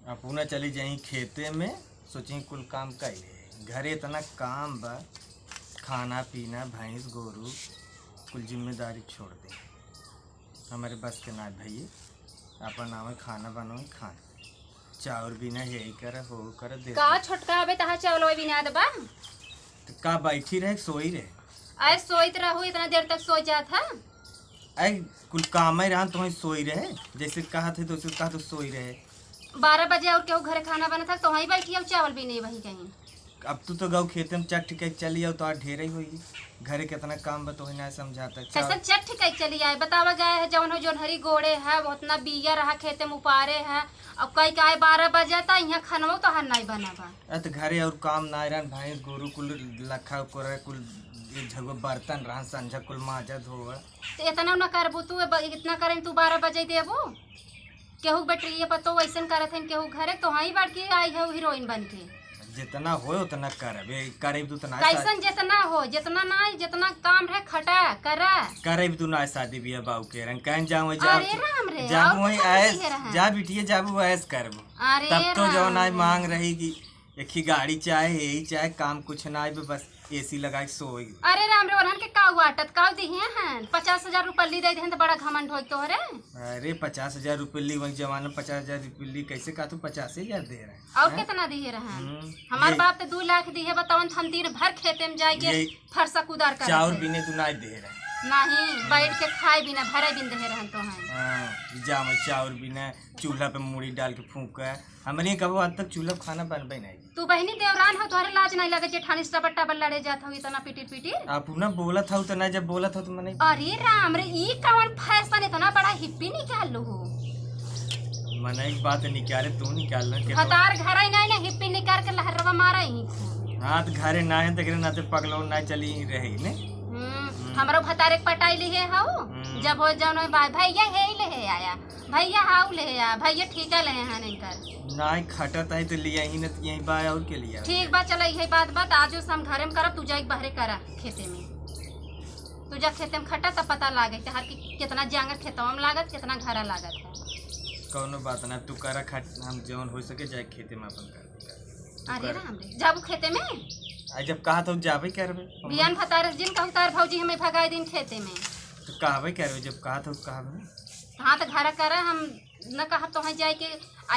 अपना चली जाई खेते में, सोची कुल काम कैले घरे इतना काम बा, खाना पीना भैंस गोरू कुल जिम्मेदारी छोड़ दे। हमारे बस के ना भैया अपन आवे खाना बनाओ खाए, चाउर बिना यही कर हो कर दे का छोटका अबे तहा चावल बिना दबा तो का बैठी रहे सोई रहे। आए सोइत रहू इतना देर तक सो जात हा। ऐ कुल काम ही रहा तो सोई रहे, जैसे कहा थे तो कहा तो सोई रहे। 12 बजे और केहू घरे खाना बना था तो वहीं बैठी अब चावल भी नहीं वहीं कहीं। अब तू तो गाँव खेते में चट के चली जाओ तो ढेर ही होगी, घरे कितना काम बतो ना समझाता। कैसे चट के चली आए बतावा गए है जवन हो जोन हरी गोड़े है उतना बिया रहा खेते में उपारे है। अब कई का 12 बजे था यहाँ खानवा तो हर नहीं बना बा। तो घरे और काम ना रहन, भैंस गोरू कुल लखा कर कुल झगो बर्तन रहा संझा कुल माजा धोवा। तो इतना न करबू तू इतना करें तू 12 बजे देबू। केहू बैटरी पतो वैसन करत है केहू घरे तो वहीं बैठ के आई है हीरोइन बन के। जितना हो उतना करबे, करेब तू ना कैसन जितना हो जितना ना जितना काम है खटा करा करेब तू ना शादी बिया बाऊ के रंग कहीं जाऊं अरे राम रे जाबू वहीं ऐस जा बिटिया जाबू ऐस करबो। तब तो जो ना मांग रहेगी एक ही गाड़ी चाहे यही चाहे काम कुछ ना आए बस एसी लगाई सोई। अरे राम रे ओरहन के काऊ वाटत काऊ दिए हैं 50,000 रुपया ली दे देहन तो बड़ा घमंड होई तो रे। अरे 50,000 रुपये ली वही जमाना 50,000 रुपये ली कैसे का तू 50,000 दे रहे और कितना दिए रहन। हमार बाप तो 2 लाख दिए बतावन हम दिन भर खेते में जाके फरसा कुदार कर चाउर बिने तू ना दे रहे नहीं बैठ के खाए बिना भरे बिन दे रहन तो हैं जा मैं चाउर बिना चूल्हा पे मूड़ी डाल के फूंका हमने कबो आज तक चूल्हा खाना बनबे नहीं। तू बहनी देवरान हो तोहरे लाज नहीं लगे जेठानी टपट्टा बल लड़े जात हो इतना पिटी पिटी। आप ना बोला था तो ना जब बोला था तो मैंने अरे राम रे ई कौन फैशन इतना बड़ा हिप्पी निकाल लो हो। मैंने एक बात निकाले तू निकाल ना के हतार घर ही नहीं ना हिप्पी निकाल के लहरवा मारा ही। हां तो घरे ना है तकरे ना ते पगलो ना चली रही ने। हमरो भतारे पटाई लिए हाउ जब हो जानो भैया हे ले आया भैया हाउ ले आ भैया ठीका ले हैं नहीं कर ना खटत है तो लिया ही न यही बा और के लिया ठीक बा चल यही बात आजो हम घरे में करब तू जाई बहरे करा खेते में। तू जा खेते में खटा तब पता लागे हर की कितना जांगर खेतवा में लागत कितना घरा लागत है। कौनो बात ना तू करा खट हम जवन हो सके जाए खेते में अपन कर। अरे राम रे जाबू खेते में आज जब कहा तो जाबे करबे बियान भतारे जिन कहू तार भौजी हमें भगाई दिन खेते में तो कहबे करबे जब कहा तो कहबे। हाँ तो घर करा हम न कहा तो जाए के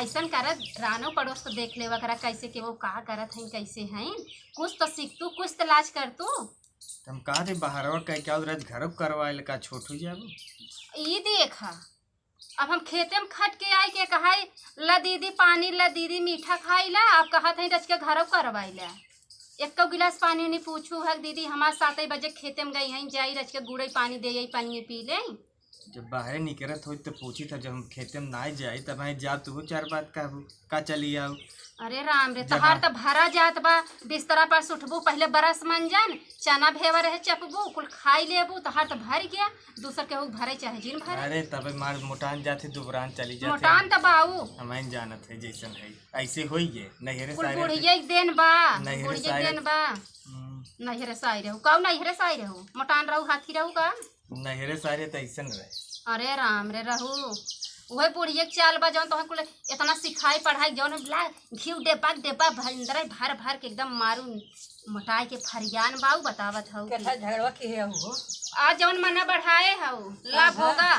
ऐसा कर रानो पड़ोस तो देख लेवा करा कैसे के वो कहा करत हैं कैसे हैं कुछ तो सीख तू कुछ तो लाज कर तू। हम कहा थे बाहर कह क्या उधर घर करवाए का छोट हो जाबो ई देखा अब हम खेते में खट के आई के कहा ला दीदी पानी ला दीदी मीठा खाई ला आप कहा थे रच के घर करवाई ला एक गिलास पानी नहीं पूछू है दीदी हमारे 7 बजे खेते में गई हैं जाई रच के गुड़े पानी दे पानी पी ले। जब बाहर निकलत हो तो पूछी था जब हम खेते में ना जाए तब मैं जा तू 4 बात कहबू का चली आओ। अरे राम रे तहार तो भरा जात बा बिस्तरा पर सुठबू पहले बरस मंजन चना भेवा रहे चपबू कुल खाई लेबू तहार तो भर गया दूसर के भरे चाहे जिन भरे। अरे तब मार मोटान जाते दुबरान चली जाते मोटान तो बाऊ हमें जानत है जैसन है ऐसे होई गे नहरे कुल सारे बुढ़िया देन बा नहरे बुढ़िया देन बा नहरे साई रहू काऊ नहरे साई रहू मोटान रहू हाथी रहू का नहरे सारे तो ऐसन रहे। अरे राम रे रहू वही बुढ़िया चाल बा जौन तो कुल इतना सिखाई पढ़ाई जौन ला घी डेब्बा भर भर भर के एकदम मारू मोटाई के फरियान बाऊ बतावत हूँ झगड़वा की है वो आज जौन मना बढ़ाए हूँ लाभ होगा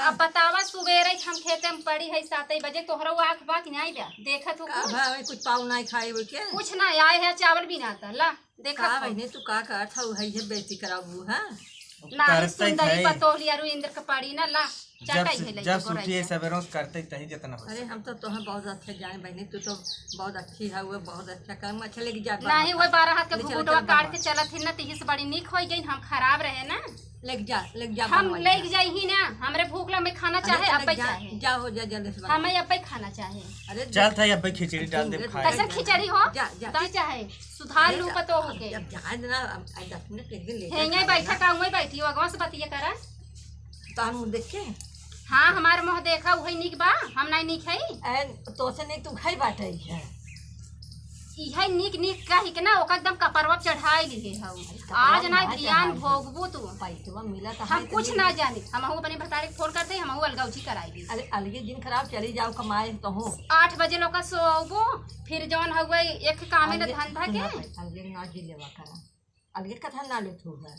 अब बतावा सुबेरे हम खेते में पड़ी है 7 बजे तोहरा आँख बा कि नहीं बा देखत हो कुछ पाऊ नहीं खाए वो के कुछ ना आए है चावल भी ना था ला देखा बहने तू का करत हऊ है बेइज्जती कराबू हां ना सुंदरी पतोली अरु इंद्र का पड़ी ना ला जब सुटिए सवेरों करते तही जितना हो। अरे हम तो तुम्हें बहुत अच्छा जाए बहनी तू तो बहुत अच्छी है वो बहुत अच्छा काम अच्छा लेके जा नहीं वो 12 हाथ के घुघुटवा काट के चलत है ना तीही से बड़ी निक हो गई हम खराब रहे ना लेके जा हम लेके जाई ही ना हमरे भूख लगे खाना चाहे अब चाहे जा हो जा जल्दी से हमें अब खाना चाहे। अरे चल था अब खिचड़ी डाल दे कैसे खिचड़ी हो जा चाहे सुधार लू पतो हो के अब जा ना 10 मिनट एक दिन ले हेंगे बैठा का मैं बैठी हो अगवा से बतिया करा तो हम देख के हाँ हमारे मुँह देखा वही निक बा हम नहीं निक है तो से नहीं तू खाई बाटे है इहे निक निक कही के ना ओका एकदम कपरवा चढ़ाई लिए हऊ। आज ना ध्यान भोगबू तू। पैसवा मिला तो हम कुछ ना जानी, हम अपने भतारे के फोन करते हम अलगौजी कराएगी। अरे अलगे दिन खराब चली जाओ कमाए तो हो 8 बजे लोग का सोबो फिर जौन हुए एक कामे न धंधा के अलगे ना जी लेवा करा अलगे कथा ना ले तू है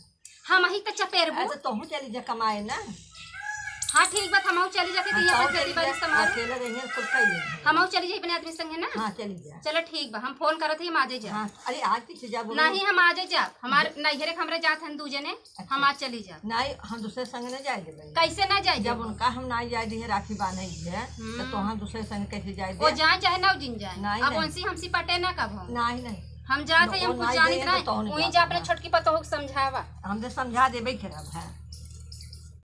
हम ही तो चपेरबू। ऐसे तो चली जा कमाए ना। हाँ ठीक बात हम चली जाके दिया पर खेती बाड़ी संभाल अकेले रहेंगे कुल कई लेंगे। हम चली जाए अपने आदमी संगे ना। हां चली जा। चलो ठीक बा हम फोन करत ही हम आजे जा। हां अरे आज पीछे जा बोलो नहीं हम आजे जा हमार नैहरे हमरे जात हन दूजे ने हम आज चली जा। नहीं हम दूसरे संग न जाए देबे। कैसे ना जाए जब उनका हम ना जाए दी राखी बांधे है तो हम दूसरे संग कैसे जाए वो जाए चाहे ना जिन जाए। नहीं, अब नहीं। उनसे हमसी पटे ना कब हम नहीं हम जाते हम कुछ जानित नहीं। वही जा अपने छोटकी पतोह के समझावा हमने समझा देबे खराब है।